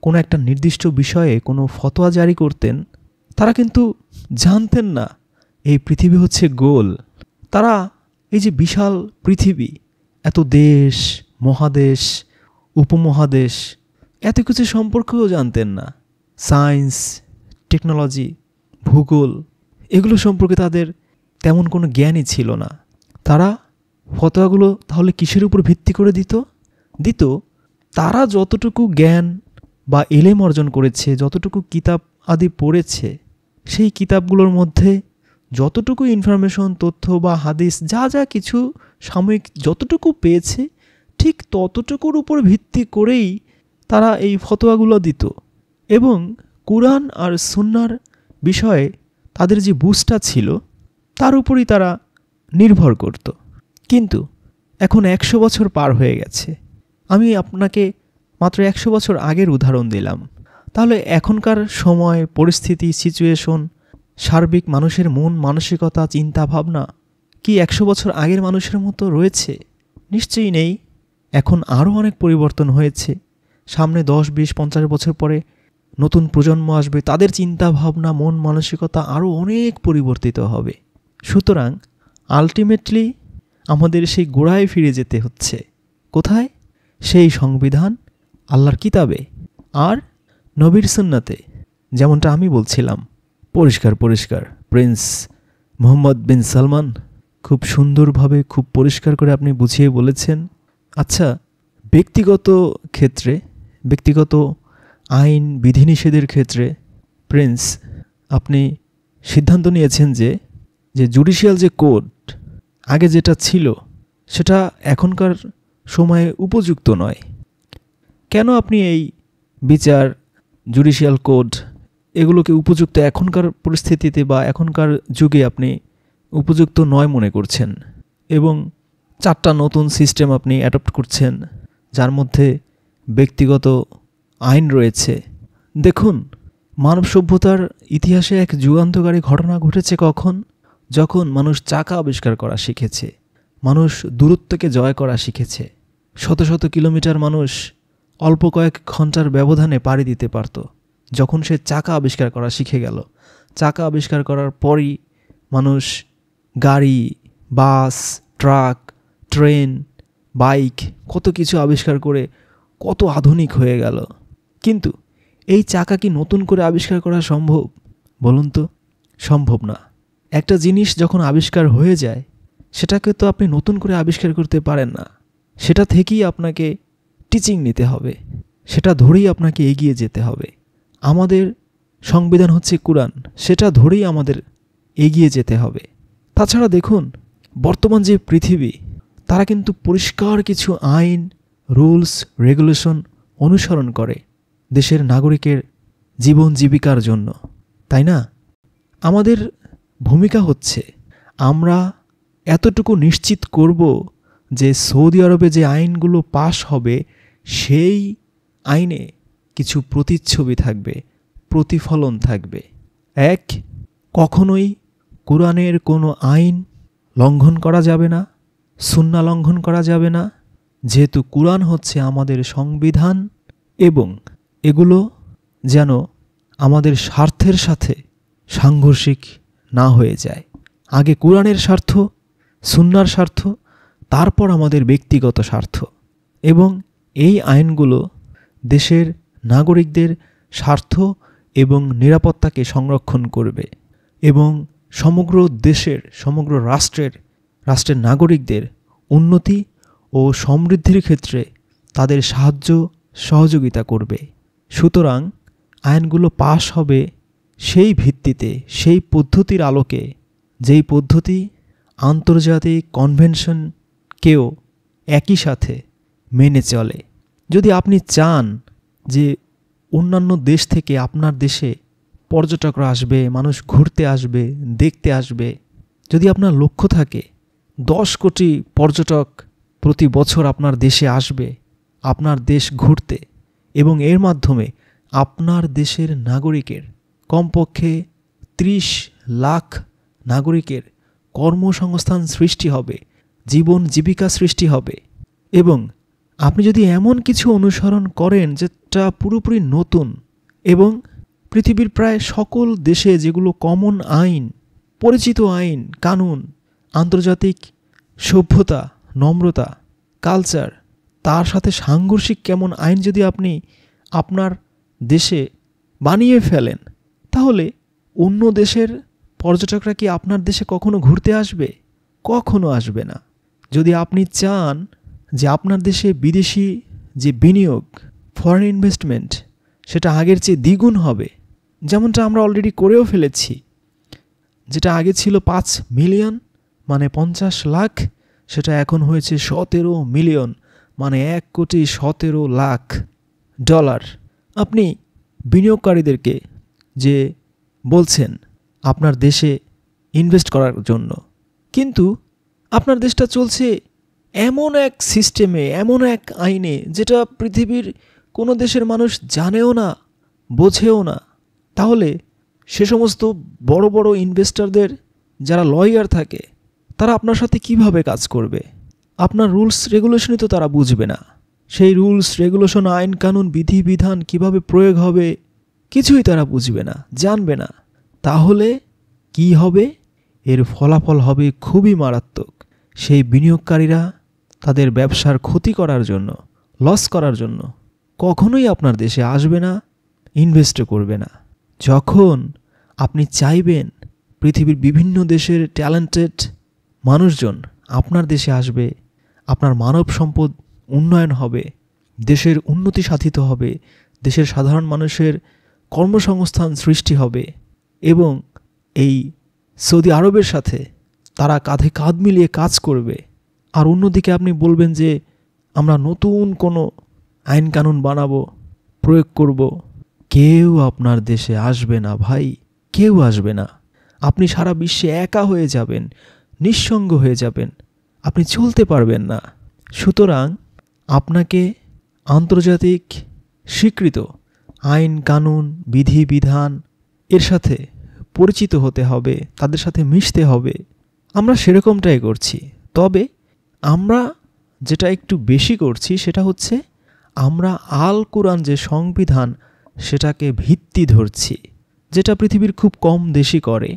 কোনো একটা নির্দিষ্ট বিষয়ে কোনো ফতোয়া জারি করতেন, তারা কিন্তু জানতেন না এই পৃথিবী হচ্ছে গোল। তারা এই যে বিশাল পৃথিবী, এত দেশ, মহাদেশ, উপমহাদেশ, এত কিছু সম্পর্কেও জানতেন না। সায়েন্স, টেকনোলজি, ভূগোল, এগুলো সম্পর্কে তাদের তেমন কোনো জ্ঞানই ছিল না। তারা ফতোয়াগুলো তাহলে কিসের উপর ভিত্তি করে দিত? তারা যতটুকু জ্ঞান বা এলেম অর্জন করেছে, যতটুকু কিতাব আদি পড়েছে, সেই কিতাবগুলোর মধ্যে যতটুকু ইনফরমেশন, তথ্য বা হাদিস যা যা কিছু সাময়িক যতটুকু পেয়েছে, ঠিক ততটুকুর উপর ভিত্তি করেই তারা এই ফতোয়াগুলো দিত। এবং কুরআন আর সুন্নাহর বিষয়ে তাদের যে বুঝটা ছিল তার উপরই তারা নির্ভর করত। কিন্তু এখন 100 বছর পার হয়ে গেছে। আমি আপনাকে মাত্র 100 বছর আগের উদাহরণ দিলাম। তাহলে এখনকার সময়, পরিস্থিতি, সিচুয়েশন, সার্বিক মানুষের মন মানসিকতা, চিন্তা ভাবনা কি 100 বছর আগের মানুষের মতো রয়েছে? নিশ্চয়ই নেই। এখন আরও অনেক পরিবর্তন হয়েছে। সামনে 10, 20, 50 বছর পরে নতুন প্রজন্ম আসবে, তাদের চিন্তা ভাবনা, মন মানসিকতা আরও অনেক পরিবর্তিত হবে। সুতরাং আলটিমেটলি আমাদের সেই গোড়ায় ফিরে যেতে হচ্ছে। কোথায়? সেই সংবিধান, আল্লাহর কিতাবে আর নবীর সুন্নাতে। যেমনটা আমি বলছিলাম, পরিষ্কার প্রিন্স মোহাম্মদ বিন সালমান খুব সুন্দরভাবে, খুব পরিষ্কার করে আপনি বুঝিয়ে বলেছেন। আচ্ছা, ব্যক্তিগত ক্ষেত্রে, ব্যক্তিগত আইন বিধিনিষেধের ক্ষেত্রে প্রিন্স আপনি সিদ্ধান্ত নিয়েছেন যে জুডিশিয়াল যে কোড আগে যেটা ছিল সেটা এখনকার সময়ে উপযুক্ত নয়। কেন আপনি এই বিচার, জুডিশিয়াল কোড এগুলোকে উপযুক্ত এখনকার পরিস্থিতিতে বা এখনকার যুগে আপনি উপযুক্ত নয় মনে করছেন এবং 4টা নতুন সিস্টেম আপনি অ্যাডপ্ট করছেন যার মধ্যে ব্যক্তিগত আইন রয়েছে? দেখুন, মানব সভ্যতার ইতিহাসে এক যুগান্তকারী ঘটনা ঘটেছে কখন? যখন মানুষ চাকা আবিষ্কার করা শিখেছে, মানুষ দূরত্বকে জয় করা শিখেছে। শত শত কিলোমিটার মানুষ অল্প কয়েক ঘন্টার ব্যবধানে পাড়ি দিতে পারত যখন সে চাকা আবিষ্কার করা শিখে গেল। চাকা আবিষ্কার করার পরই মানুষ গাড়ি, বাস, ট্রাক, ট্রেন, বাইক কত কিছু আবিষ্কার করে কত আধুনিক হয়ে গেল। কিন্তু এই চাকা কি নতুন করে আবিষ্কার করা সম্ভব? বলুন তো, সম্ভব না। একটা জিনিস যখন আবিষ্কার হয়ে যায় সেটাকে তো আপনি নতুন করে আবিষ্কার করতে পারেন না। সেটা থেকেই আপনাকে টিচিং নিতে হবে, সেটা ধরেই আপনাকে এগিয়ে যেতে হবে। আমাদের সংবিধান হচ্ছে কুরআন, সেটা ধরেই আমাদের এগিয়ে যেতে হবে। তাছাড়া দেখুন, বর্তমান যে পৃথিবী, তারা কিন্তু পরিষ্কার কিছু আইন, রুলস, রেগুলেশন অনুসরণ করে দেশের নাগরিকের জীবন জীবিকার জন্য, তাই না? আমাদের ভূমিকা হচ্ছে আমরা এতটুকু নিশ্চিত করব যে সৌদি আরবে যে আইনগুলো পাশ হবে সেই আইনে কিছু প্রতিচ্ছবি থাকবে, প্রতিফলন থাকবে। এক, কখনোই কোরআনের কোনো আইন লঙ্ঘন করা যাবে না, সুন্নাহ লঙ্ঘন করা যাবে না, যেহেতু কোরআন হচ্ছে আমাদের সংবিধান, এবং এগুলো যেন আমাদের স্বার্থের সাথে সাংঘর্ষিক না হয়ে যায়। আগে কোরআনের স্বার্থ, সুন্নাহর স্বার্থ, তারপর আমাদের ব্যক্তিগত স্বার্থ। এবং এই আইনগুলো দেশের নাগরিকদের স্বার্থ এবং নিরাপত্তাকে সংরক্ষণ করবে এবং সমগ্র দেশের, সমগ্র রাষ্ট্রের নাগরিকদের উন্নতি ও সমৃদ্ধির ক্ষেত্রে তাদের সাহায্য সহযোগিতা করবে। সুতরাং আইনগুলো পাশ হবে সেই ভিত্তিতে, সেই পদ্ধতির আলোকে, যেই পদ্ধতি আন্তর্জাতিক কনভেনশনকেও একই সাথে মেনে চলে। যদি আপনি চান যে অন্যান্য দেশ থেকে আপনার দেশে পর্যটকরা আসবে, মানুষ ঘুরতে আসবে, দেখতে আসবে, যদি আপনার লক্ষ্য থাকে 10 কোটি পর্যটক প্রতি বছর আপনার দেশে আসবে আপনার দেশ ঘুরতে, এবং এর মাধ্যমে আপনার দেশের নাগরিকের কমপক্ষে 30 লাখ নাগরিকের কর্মসংস্থান সৃষ্টি হবে, জীবন জীবিকা সৃষ্টি হবে, এবং আপনি যদি এমন কিছু অনুসরণ করেন যেটা পুরোপুরি নতুন এবং পৃথিবীর প্রায় সকল দেশে যেগুলো কমন আইন, পরিচিত আইন, কানুন, আন্তর্জাতিক সভ্যতা, নম্রতা, কালচার, তার সাথে সাংঘর্ষিক কেমন আইন যদি আপনি আপনার দেশে বানিয়ে ফেলেন, তাহলে অন্য দেশের পর্যটকরা কি আপনার দেশে কখনো ঘুরতে আসবে? কখনো আসবে না। যদি আপনি চান যে আপনার দেশে বিদেশি যে বিনিয়োগ, ফরেন ইনভেস্টমেন্ট, সেটা আগের চেয়ে দ্বিগুণ হবে, যেমনটা আমরা অলরেডি করেও ফেলেছি। যেটা আগে ছিল 5 মিলিয়ন মানে 50 লাখ, সেটা এখন হয়েছে 17 মিলিয়ন মানে 1,17,00,000 ডলার। আপনি বিনিয়োগকারীদেরকে যে বলছেন আপনার দেশে ইনভেস্ট করার জন্য, কিন্তু আপনার দেশটা চলছে এমন এক সিস্টেমে, এমন এক আইনে যেটা পৃথিবীর কোনো দেশের মানুষ জানেও না, বোঝেও না। তাহলে সে সমস্ত বড় বড় ইনভেস্টরদের যারা লয়ার থাকে তারা আপনার সাথে কিভাবে কাজ করবে? আপনার রুলস রেগুলেশনই তো তারা বুঝবে না। সেই রুলস রেগুলেশন, আইন কানুন, বিধি বিধান কিভাবে প্রয়োগ হবে কিছুই তারা বুঝবে না, জানবে না। তাহলে কি হবে? এর ফলাফল হবে খুবই মারাত্মক। সেই বিনিয়োগকারীরা তাদের ব্যবসার ক্ষতি করার জন্য, লস করার জন্য কখনোই আপনার দেশে আসবে না, ইনভেস্টও করবে না। যখন আপনি চাইবেন পৃথিবীর বিভিন্ন দেশের ট্যালেন্টেড মানুষজন আপনার দেশে আসবে, আপনার মানব সম্পদ উন্নয়ন হবে, দেশের উন্নতি সাধিত হবে, দেশের সাধারণ মানুষের কর্মসংস্থান সৃষ্টি হবে এবং এই সৌদি আরবের সাথে তারা কাঁধে কাঁধ মিলিয়ে কাজ করবে। আর অন্যদিকে আপনি বলবেন যে আমরা নতুন কোনো আইন কানুন বানাবো, প্রয়োগ করব, কেউ আপনার দেশে আসবে না ভাই, কেউ আসবে না। আপনি সারা বিশ্বে একা হয়ে যাবেন, নিঃসঙ্গ হয়ে যাবেন, আপনি চলতে পারবেন না। সুতরাং আপনাকে আন্তর্জাতিক স্বীকৃত আইন কানুন বিধি বিধান এর সাথে পরিচিত হতে হবে, তাদের সাথে মিশতে হবে। আমরা সেরকমটাই করছি। তবে আমরা যেটা একটু বেশি করছি সেটা হচ্ছে আমরা আল কোরআন যে সংবিধান সেটাকে ভিত্তি ধরছি, যেটা পৃথিবীর খুব কম দেশই করে।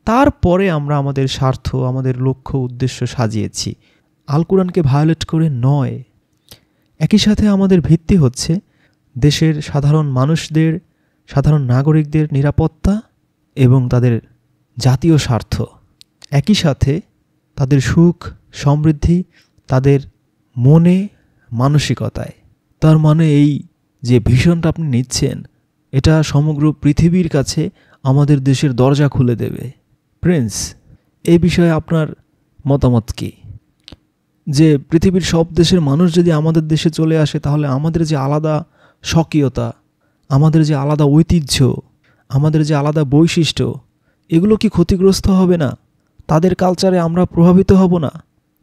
তারপরে আমরা আমাদের স্বার্থ, আমাদের লক্ষ্য উদ্দেশ্য সাজিয়েছি, আল কোরআনকে ভায়োলেট করে নয়। একই সাথে আমাদের ভিত্তি হচ্ছে দেশের সাধারণ মানুষদের, সাধারণ নাগরিকদের নিরাপত্তা এবং তাদের জাতীয় স্বার্থ। একই সাথে তাদের সুখ সমৃদ্ধি তাদের মনে মানসিকতায়। তার মানে এই যে ভিশনটা আপনি নিচ্ছেন এটা সমগ্র পৃথিবীর কাছে আমাদের দেশের দরজা খুলে দেবে। প্রিন্স, এই বিষয়ে আপনার মতামত কি? যে পৃথিবীর সব দেশের মানুষ যদি আমাদের দেশে চলে আসে তাহলে আমাদের যে আলাদা স্বকীয়তা, আমাদের যে আলাদা ঐতিহ্য, আমাদের যে আলাদা বৈশিষ্ট্য, এগুলো কি ক্ষতিগ্রস্ত হবে না? তাদের কালচারে আমরা প্রভাবিত হব না?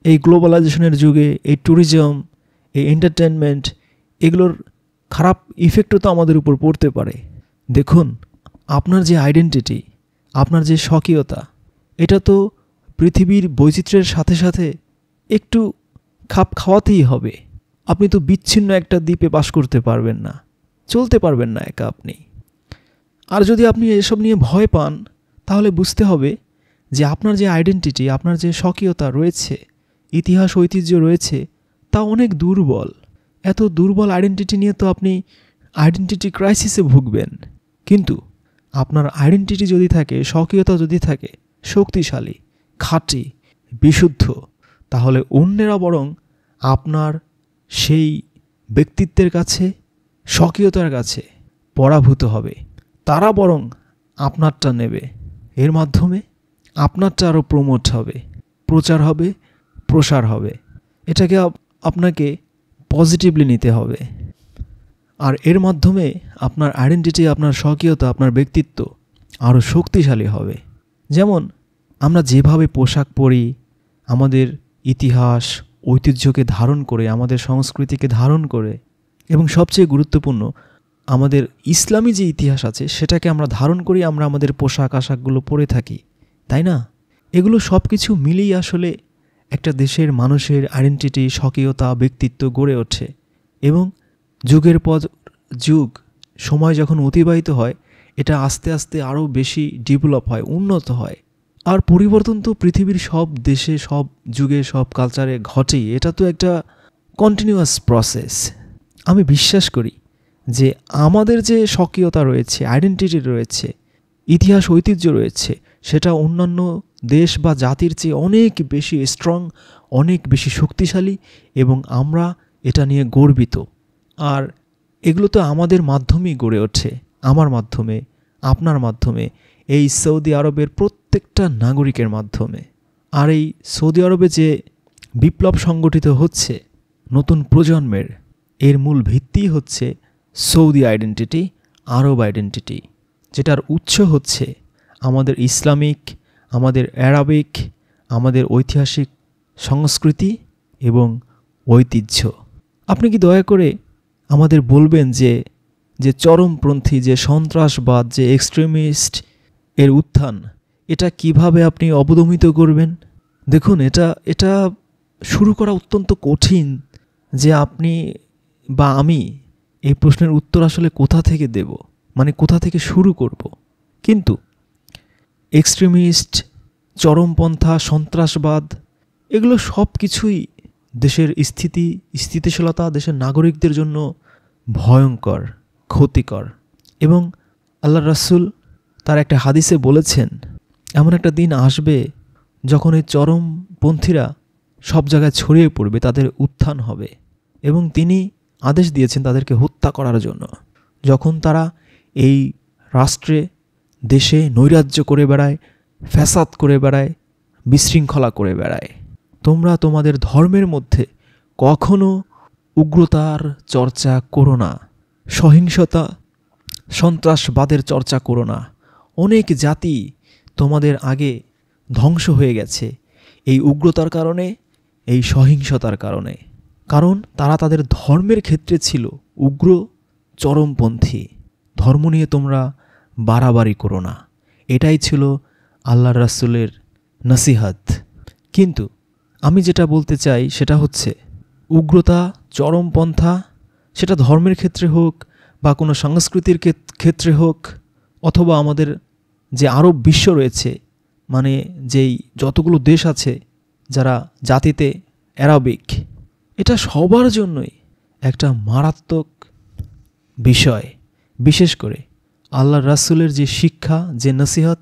এই গ্লোবালাইজেশনের যুগে এই ট্যুরিজম, এই এন্টারটেনমেন্ট, এগুলোর খারাপ ইফেক্টও তো আমাদের উপর পড়তে পারে। দেখুন, আপনার যে আইডেন্টিটি, আপনার যে স্বকীয়তা, এটা তো পৃথিবীর বৈচিত্র্যের সাথে সাথে একটু খাপ খাওয়াতেই হবে। আপনি তো বিচ্ছিন্ন একটা দ্বীপে বাস করতে পারবেন না, চলতে পারবেন না একা আপনি। আর যদি আপনি এসব নিয়ে ভয় পান তাহলে বুঝতে হবে যে আপনার যে আইডেন্টিটি, আপনার যে স্বকীয়তা রয়েছে, ইতিহাস ঐতিহ্য রয়েছে, তা অনেক দুর্বল। এত দুর্বল আইডেন্টিটি নিয়ে তো আপনি আইডেন্টিটি ক্রাইসিসে ভুগবেন। কিন্তু আপনার আইডেন্টিটি যদি থাকে, স্বকীয়তা যদি থাকে শক্তিশালী, খাঁটি, বিশুদ্ধ, তাহলে অন্যেরা বরং আপনার সেই ব্যক্তিত্বের কাছে, স্বকীয়তার কাছে পরাভূত হবে। তারা বরং আপনারটা নেবে। এর মাধ্যমে আপনারটা আরও প্রমোট হবে, প্রচার হবে, প্রসার হবে। এটাকে আপনাকে পজিটিভলি নিতে হবে। আর এর মাধ্যমে আপনার আইডেন্টিটি, আপনার স্বকীয়তা, আপনার ব্যক্তিত্ব আরও শক্তিশালী হবে। যেমন আমরা যেভাবে পোশাক পরি, আমাদের ইতিহাস ঐতিহ্যকে ধারণ করে, আমাদের সংস্কৃতিকে ধারণ করে, এবং সবচেয়ে গুরুত্বপূর্ণ আমাদের ইসলামী যে ইতিহাস আছে সেটাকে আমরা ধারণ করি, আমরা আমাদের পোশাক আশাকগুলো পরে থাকি, তাই না? এগুলো সব কিছু মিলেই আসলে একটা দেশের মানুষের আইডেন্টিটি, স্বকীয়তা, ব্যক্তিত্ব গড়ে ওঠে। এবং যুগের পর যুগ সময় যখন অতিবাহিত হয়, এটা আস্তে আস্তে আরও বেশি ডেভেলপ হয়, উন্নত হয়। আর পরিবর্তন তো পৃথিবীর সব দেশে, সব যুগে, সব কালচারে ঘটেই। এটা তো একটা কন্টিনিউয়াস প্রসেস। আমি বিশ্বাস করি যে আমাদের যে স্বকীয়তা রয়েছে, আইডেন্টিটি রয়েছে, ইতিহাস ঐতিহ্য রয়েছে, সেটা অন্যান্য দেশ বা জাতির চেয়ে অনেক বেশি স্ট্রং, অনেক বেশি শক্তিশালী, এবং আমরা এটা নিয়ে গর্বিত। আর এগুলো তো আমাদের মাধ্যমেই গড়ে ওঠে, আমার মাধ্যমে, আপনার মাধ্যমে, এই সৌদি আরবের প্রত্যেকটা নাগরিকের মাধ্যমে। আর এই সৌদি আরবে যে বিপ্লব সংগঠিত হচ্ছে নতুন প্রজন্মের, এর মূল ভিত্তি হচ্ছে সৌদি আইডেন্টিটি, আরব আইডেন্টিটি, যেটার উৎস হচ্ছে আমাদের ইসলামিক, আমাদের অ্যারাবিক, আমাদের ঐতিহাসিক সংস্কৃতি এবং ঐতিহ্য। আপনি কি দয়া করে আমাদের বলবেন যে যে চরমপন্থী, যে সন্ত্রাসবাদ, যে এক্সট্রিমিস্ট এর উত্থান, এটা কিভাবে আপনি অবদমিত করবেন? দেখুন, এটা শুরু করা অত্যন্ত কঠিন। যে আপনি বা আমি এই প্রশ্নের উত্তর আসলে কোথা থেকে দেব, মানে কোথা থেকে শুরু করব। কিন্তু এক্সট্রিমিস্ট, চরমপন্থা, সন্ত্রাসবাদ, এগুলো সব কিছুই দেশের স্থিতিশীলতা, দেশের নাগরিকদের জন্য ভয়ঙ্কর, ক্ষতিকর। এবং আল্লাহ রাসূল তার একটা হাদিসে বলেছেন, এমন একটা দিন আসবে যখন এই চরমপন্থীরা সব জায়গায় ছড়িয়ে পড়বে, তাদের উত্থান হবে। এবং তিনি আদেশ দিয়েছেন তাদেরকে হত্যা করার জন্য। যখন তারা এই রাষ্ট্রে দেশে নৈরাজ্য করে বেড়ায়, ফ্যাসাদ করে বেড়ায়, বিশৃঙ্খলা করে বেড়ায়, তোমরা তোমাদের ধর্মের মধ্যে কখনো উগ্রতার চর্চা করো না, সহিংসতা সন্ত্রাসবাদের চর্চা করো না। অনেক জাতি তোমাদের আগে ধ্বংস হয়ে গেছে এই উগ্রতার কারণে, এই সহিংসতার কারণে। কারণ তারা তাদের ধর্মের ক্ষেত্রে ছিল উগ্র, চরমপন্থী। ধর্ম নিয়ে তোমরা বাড়াবাড়ি করো না, এটাই ছিল আল্লাহর রাসূলের নসিহত। কিন্তু আমি যেটা বলতে চাই সেটা হচ্ছে উগ্রতা, চরমপন্থা, সেটা ধর্মের ক্ষেত্রে হোক বা কোনো সংস্কৃতির ক্ষেত্রে হোক, অথবা আমাদের যে আরব বিশ্ব রয়েছে, মানে যেই যতগুলো দেশ আছে যারা জাতিতে অ্যারাবিক, এটা সবার জন্যই একটা মারাত্মক বিষয়। বিশেষ করে আল্লাহর রাসূলের যে শিক্ষা, যে নসিহত,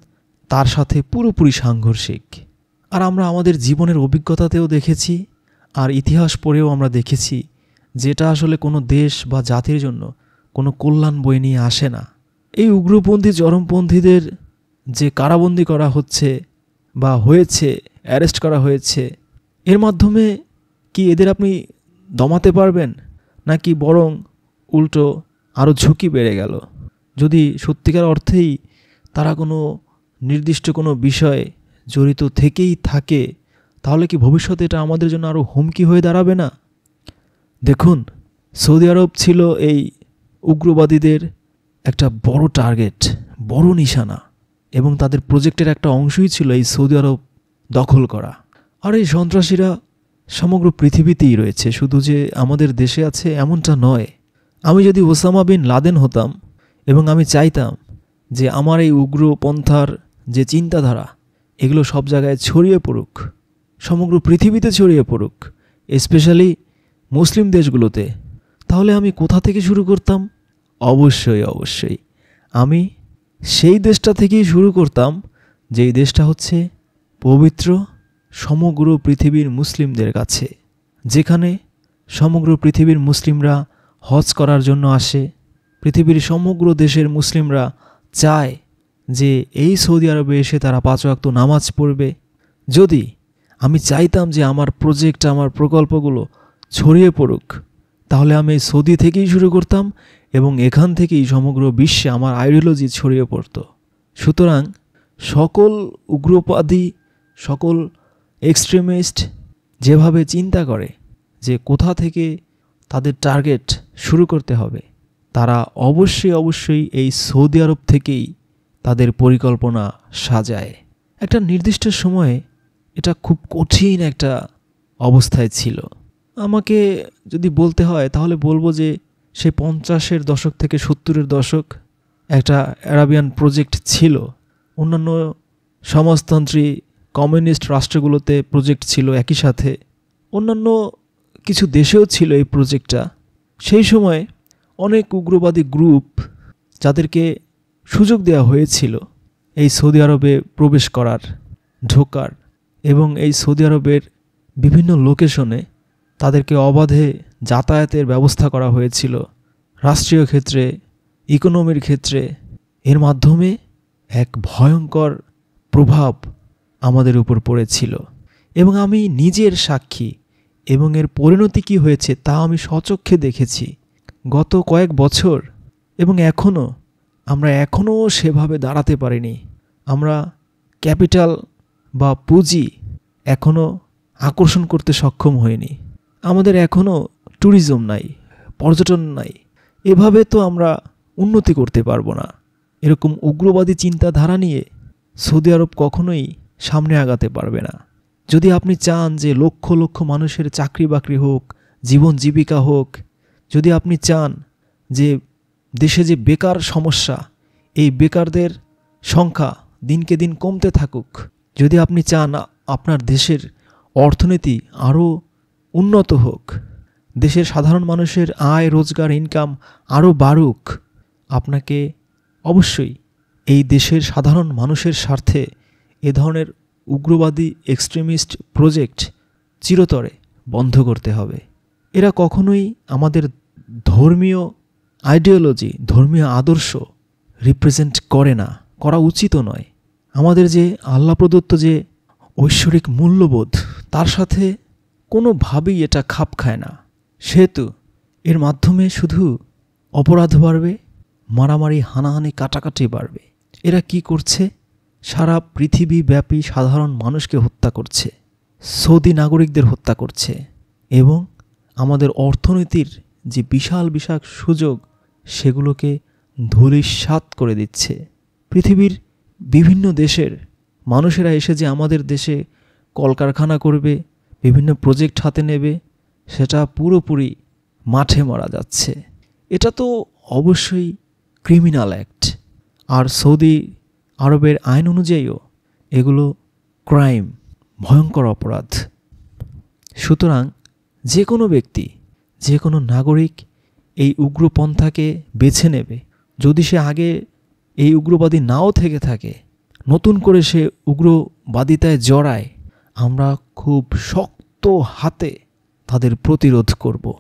তার সাথে পুরোপুরি সাংঘর্ষিক। আর আমরা আমাদের জীবনের অভিজ্ঞতাতেও দেখেছি, আর ইতিহাস পড়েও আমরা দেখেছি, যেটা আসলে কোনো দেশ বা জাতির জন্য কোনো কল্যাণ বয়ে নিয়ে আসে না। এই উগ্রপন্থী, চরমপন্থীদের যে কারাবন্দী করা হচ্ছে বা হয়েছে, অ্যারেস্ট করা হয়েছে, এর মাধ্যমে কি এদের আপনি দমাতে পারবেন, নাকি বরং উল্টো আরও ঝুঁকি বেড়ে গেল? যদি সত্যিকার অর্থেই তারা কোনো নির্দিষ্ট কোনো বিষয়ে জড়িত থেকেই থাকে, তাহলে কি ভবিষ্যতে এটা আমাদের জন্য আরও হুমকি হয়ে দাঁড়াবে না? দেখুন, সৌদি আরব ছিল এই উগ্রবাদীদের একটা বড় টার্গেট, বড় নিশানা, এবং তাদের প্রজেক্টের একটা অংশই ছিল এই সৌদি আরব দখল করা। আর এই সন্ত্রাসীরা সমগ্র পৃথিবীতেই রয়েছে, শুধু যে আমাদের দেশে আছে এমনটা নয়। আমি যদি ওসামা বিন লাদেন হতাম এবং আমি চাইতাম যে আমার এই উগ্রপন্থার যে চিন্তাধারা, এগুলো সব জায়গায় ছড়িয়ে পড়ুক, সমগ্র পৃথিবীতে ছড়িয়ে পড়ুক, স্পেশালি মুসলিম দেশগুলোতে, তাহলে আমি কোথা থেকে শুরু করতাম? অবশ্যই আমি সেই দেশটা থেকেই শুরু করতাম, যেই দেশটা হচ্ছে পবিত্র সমগ্র পৃথিবীর মুসলিমদের কাছে, যেখানে সমগ্র পৃথিবীর মুসলিমরা হজ করার জন্য আসে। পৃথিবীর সমগ্র দেশের মুসলিমরা চায় যে এই সৌদি আরবে এসে তারা 5 ওয়াক্ত নামাজ পড়বে। যদি আমি চাইতাম যে আমার প্রজেক্ট, আমার প্রকল্পগুলো ছড়িয়ে পড়ুক, তাহলে আমি সৌদি থেকেই শুরু করতাম এবং এখান থেকেই সমগ্র বিশ্বে আমার আইডিওলজি ছড়িয়ে পড়ত। সুতরাং সকল উগ্রবাদী, সকল এক্সট্রিমিস্ট যেভাবে চিন্তা করে যে কোথা থেকে তাদের টার্গেট শুরু করতে হবে, তারা অবশ্যই এই সৌদি আরব থেকেই তাদের পরিকল্পনা সাজায়। একটা নির্দিষ্ট সময়ে এটা খুব কঠিন একটা অবস্থায় ছিল। আমাকে যদি বলতে হয় তাহলে বলবো যে সে 50-এর দশক থেকে 70-এর দশক একটা অ্যারাবিয়ান প্রজেক্ট ছিল। অন্যান্য সমাজতন্ত্রী কমিউনিস্ট রাষ্ট্রগুলোতে প্রজেক্ট ছিল, একই সাথে অন্যান্য কিছু দেশেও ছিল এই প্রজেক্টটা। সেই সময় অনেক উগ্রবাদী গ্রুপ, যাদেরকে সুযোগ দেওয়া হয়েছিল এই সৌদি আরবে প্রবেশ করার, ঢোকার, এবং এই সৌদি আরবের বিভিন্ন লোকেশনে তাদেরকে অবাধে যাতায়াতের ব্যবস্থা করা হয়েছিল, রাষ্ট্রীয় ক্ষেত্রে, ইকোনমির ক্ষেত্রে। এর মাধ্যমে এক ভয়ঙ্কর প্রভাব আমাদের উপর পড়েছিল এবং আমি নিজের সাক্ষী, এবং এর পরিণতি কী হয়েছে তা আমি স্বচক্ষে দেখেছি গত কয়েক বছর। এবং আমরা এখনও সেভাবে দাঁড়াতে পারিনি। আমরা ক্যাপিটাল বা পুঁজি এখনও আকর্ষণ করতে সক্ষম হইনি। আমাদের এখনও ট্যুরিজম নাই, পর্যটন নাই। এভাবে তো আমরা উন্নতি করতে পারবো না। এরকম উগ্রবাদী চিন্তাধারা নিয়ে সৌদি আরব কখনোই সামনে আগাতে পারবে না। যদি আপনি চান যে লক্ষ লক্ষ মানুষের চাকরি বাকরি হোক, জীবন জীবিকা হোক, যদি আপনি চান যে দেশে যে বেকার সমস্যা, এই বেকারদের সংখ্যা দিনকে দিন কমতে থাকুক, যদি আপনি চান আপনার দেশের অর্থনীতি আরও উন্নত হোক, দেশের সাধারণ মানুষের আয়, রোজগার, ইনকাম আরও বাড়ুক, আপনাকে অবশ্যই এই দেশের সাধারণ মানুষের স্বার্থে এ ধরনের উগ্রবাদী এক্সট্রিমিস্ট প্রজেক্ট চিরতরে বন্ধ করতে হবে। এরা কখনোই আমাদের ধর্মীয় আইডিওলজি, ধর্মীয় আদর্শ রিপ্রেজেন্ট করে না, করা উচিতও নয়। আমাদের যে আল্লাহ প্রদত্ত যে ঐশ্বরিক মূল্যবোধ, তার সাথে কোনোভাবেই এটা খাপ খায় না। সেহেতু এর মাধ্যমে শুধু অপরাধ বাড়বে, মারামারি, হানাহানি, কাটাকাটি বাড়বে। এরা কি করছে? সারা পৃথিবীব্যাপী সাধারণ মানুষকে হত্যা করছে, সৌদি নাগরিকদের হত্যা করছে, এবং আমাদের অর্থনীতির যে বিশাল বিশাল সুযোগ সেগুলোকে ধূলিসাৎ করে দিচ্ছে। পৃথিবীর বিভিন্ন দেশের মানুষেরা এসে যে আমাদের দেশে কলকারখানা করবে, বিভিন্ন প্রজেক্ট হাতে নেবে, সেটা পুরোপুরি মাঠে মারা যাচ্ছে। এটা তো অবশ্যই ক্রিমিনাল অ্যাক্ট। আর সৌদি আরবের আইন অনুযায়ীও এগুলো ক্রাইম, ভয়ঙ্কর অপরাধ। সুতরাং যে কোনো ব্যক্তি, যে কোনো নাগরিক এই উগ্রপন্থাকে বেছে নেবে। যদি সে আগে এই উগ্রবাদী নাও থেকে থাকে, নতুন করে সে উগ্রবাদিতায় জড়ায়, আমরা খুব শক্ত হাতে তাদের প্রতিরোধ করব।